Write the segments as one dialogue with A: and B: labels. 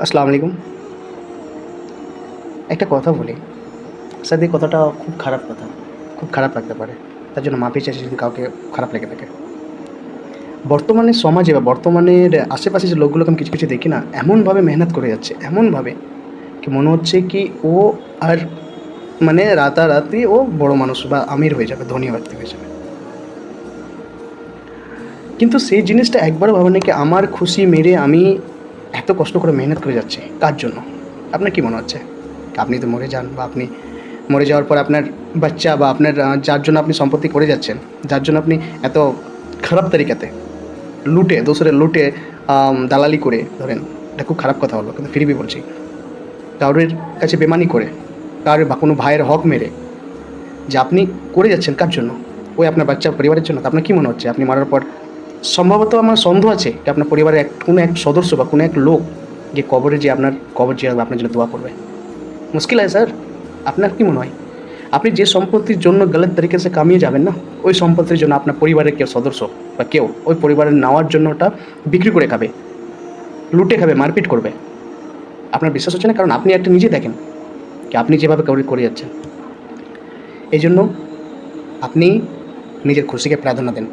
A: আসসালামু আলাইকুম। একটা কথা বলি, স্যার এই কথাটা খুব খারাপ কথা, খুব খারাপ লাগতে পারে। তার জন্য মাফি চাইছি যদি কাউকে খারাপ লেগে থাকে। বর্তমানে সমাজে বা বর্তমানের আশেপাশে যে লোকগুলোকে আমি কিছু, কিছু দেখি না, এমনভাবে মেহনত করে যাচ্ছে, এমনভাবে কি মনে হচ্ছে কি ও আর মানে রাতারাতি ও বড় মানুষ বা আমির হয়ে যাবে, ধনী ব্যক্তি হয়ে যাবে। কিন্তু সেই জিনিসটা একবারও ভাবে না কি আমার খুশি মেরে আমি এত কষ্ট করে মেহনত করে যাচ্ছি, কার জন্য? আপনার কি মনে হচ্ছে? আপনি তো মরে যান বা আপনি মরে যাওয়ার পর আপনার বাচ্চা বা আপনার যার জন্য আপনি সম্পত্তি করে যাচ্ছেন, যার জন্য আপনি এত খারাপ তরিকাতে লুটে, দোসরের লুটে দালালি করে ধরেন, এটা খুব খারাপ কথা হলো কিন্তু ফিরবি বলছি। কারোর কাছে বেইমানি করে, কারোর বা কোনো ভাইয়ের হক মেরে যে আপনি করে যাচ্ছেন কার জন্য? ওই আপনার বাচ্চার পরিবারের জন্য। তো আপনার কি মনে হচ্ছে আপনি মরার পর সম্ভবত আমার সন্দেহ আছে যে আপনার পরিবারের কোনো এক সদস্য বা কোনো এক লোক যে কবরে যেয়ে আপনার কবর যেয়ে আপনার জন্য দোয়া করবে? মুশকিল আছে স্যার। আপনার কি মনে হয়? আপনি যে সম্পত্তির জন্য গলত তরিকে সে কামিয়ে যাবেন না, ওই সম্পত্তির জন্য আপনার পরিবারের কেউ সদস্য বা কেউ ওই পরিবারের নেওয়ার জন্য ওটা বিক্রি করে খাবে, লুটে খাবে, মারপিট করবে। আপনার বিশ্বাস হচ্ছে না? কারণ আপনি একটা নিজে দেখেন কি আপনি যেভাবে করে যাচ্ছেন। এই জন্য আপনি নিজের খুশিকে প্রাধান্য দেন।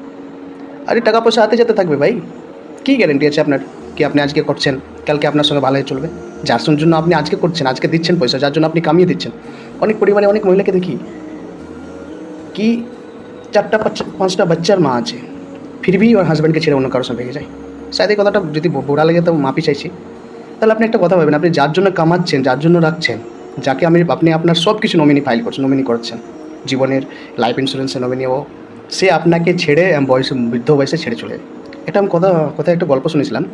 A: আরে টাকা পয়সা হাতে যেতে থাকবে ভাই। কী গ্যারেন্টি আছে আপনার কি আপনি আজকে করছেন, কালকে আপনার সঙ্গে ভালোই চলবে? যার জন্য আপনি আজকে করছেন, আজকে দিচ্ছেন পয়সা, যার জন্য আপনি কামিয়ে দিচ্ছেন। অনেক পরিবারে অনেক মহিলাকে দেখি কি 4টা 5টা বাচ্চার মা আছে, ফির ভি ওর হাজব্যান্ডকে ছেড়ে অন্য কারোর সঙ্গে ভেগে যায়। শায়দ এই কথাটা যদি বুরা লেগে তো মাফি চাইছি। তাহলে আপনি একটা কথা ভাবেন, আপনি যার জন্য কামাচ্ছেন, যার জন্য রাখছেন, যাকে আপনি আপনার সব কিছু নমিনি ফাইল করছেন, নমিনি করছেন, জীবনের লাইফ ইন্স্যুরেন্সের নমিনি ও, সে আপনাকে ছেড়ে বৃদ্ধ বয়সে ছেড়ে চলে যায়। এটা আমি কোথায় একটা গল্প শুনেছিলাম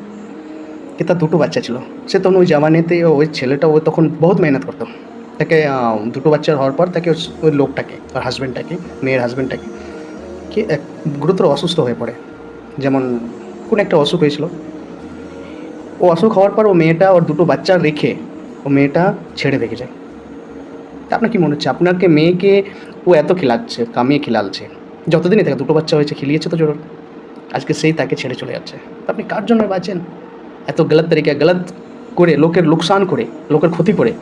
A: কি তার 2টো বাচ্চা ছিল। সে তখন ওই জামানেতে ওই ছেলেটা ও তখন বহুত মেহনত করতো। তাকে 2টো বাচ্চা হওয়ার পর তাকে ওই লোকটাকে, ওর হাজব্যান্ডটাকে, মেয়ের হাজব্যান্ডটাকে কি এক গুরুতর অসুস্থ হয়ে পড়ে। যেমন কোনো একটা অসুখ হয়েছিল। ও অসুখ হওয়ার পর ও মেয়েটা ওর 2টো বাচ্চা রেখে ও মেয়েটা ছেড়ে ভেগে যায়। তা আপনার কী মনে হচ্ছে? আপনাকে মেয়েকে ও এত খিলাচ্ছে, কামিয়ে খিলালছে। যতদিনই থাকে 2টো বাচ্চা হয়েছে, খিলিয়েছে তো জোর। আজকে সেই তাকে ছেড়ে চলে যাচ্ছে। তা আপনি কার জন্য বাঁচেন? এত গলত তরিকা, গলত করে, লোকের লোকসান করে, লোকের ক্ষতি করে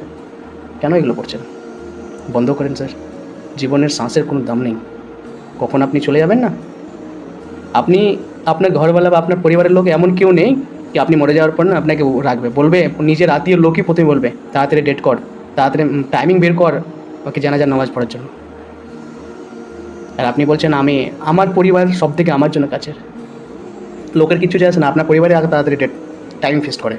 A: কেন এগুলো করছেন? বন্ধ করেন স্যার। জীবনের শ্বাসের কোনো দাম নেই। কখন আপনি চলে যাবেন না, আপনি আপনার ঘরওয়ালা বা আপনার পরিবারের লোক এমন কেউ নেই কি আপনি মরে যাওয়ার পর না আপনাকে রাখবে। বলবে নিজের আত্মীয় লোকই প্রথমে বলবে, তাড়াতাড়ি ডেট কর, তাড়াতাড়ি টাইমিং বের কর ওকে জানাজার নামাজ পড়ার জন্য। আর আপনি বলছেন আমার পরিবার সবথেকে আমার জন্য কাছের। লোকের কিচ্ছু যায় আসে না, আপনার পরিবারে আগে তাড়াতাড়ি টাইম ফিক্সড করে।